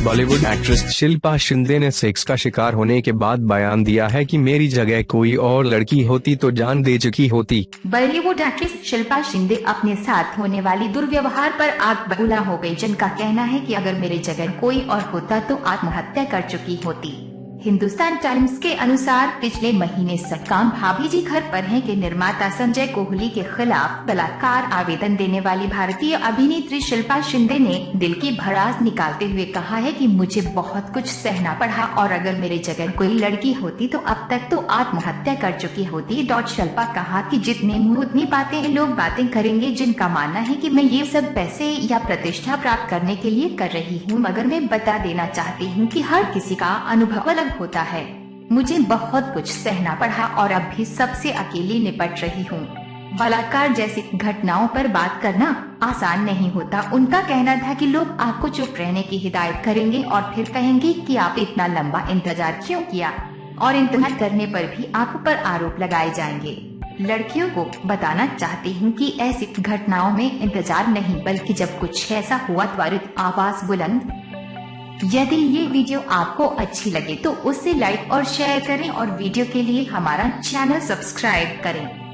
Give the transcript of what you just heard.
Bollywood actress Shilpa Shinde ने sex का शिकार होने के बाद बयान दिया है कि मेरी जगह कोई और लड़की होती तो जान दे चुकी होती। बॉलीवुड एक्ट्रेस शिल्पा शिंदे अपने साथ होने वाली दुर्व्यवहार पर आग बबूला हो गई, जिनका कहना है कि अगर मेरी जगह कोई और होता तो आत्महत्या कर चुकी होती। हिंदुस्तान टाइम्स के अनुसार पिछले महीने सट्टाम भाभी जी घर पर हैं के निर्माता संजय कोहली के खिलाफ बलात्कार आवेदन देने वाली भारतीय अभिनेत्री शिल्पा शिंदे ने दिल की भड़ास निकालते हुए कहा है कि मुझे बहुत कुछ सहना पड़ा और अगर मेरी जगह कोई लड़की होती तो अब तक तो आत्महत्या कर चुकी होती। शिल्पा कहा कि जितने मुंह उतनी बातें लोग बातें करेंगे। जिनका मानना है कि मैं ये सब पैसे या प्रतिष्ठा प्राप्त करने के लिए कर रही हूँ, मगर मैं बता देना चाहती हूँ कि हर किसी का अनुभव अलग होता है। मुझे बहुत कुछ सहना पड़ा और अब भी सबसे अकेली निपट रही हूँ। बलात्कार जैसी घटनाओं पर बात करना आसान नहीं होता। उनका कहना था कि लोग आपको चुप रहने की हिदायत करेंगे और फिर कहेंगे कि आप इतना लंबा इंतजार क्यों किया, और इंतजार करने पर भी आप पर आरोप लगाए जाएंगे। लड़कियों को बताना चाहती हूँ कि ऐसी घटनाओं में इंतजार नहीं, बल्कि जब कुछ ऐसा हुआ त्वरित आवाज बुलंद। यदि ये वीडियो आपको अच्छी लगे तो उसे लाइक और शेयर करें और वीडियो के लिए हमारा चैनल सब्सक्राइब करें।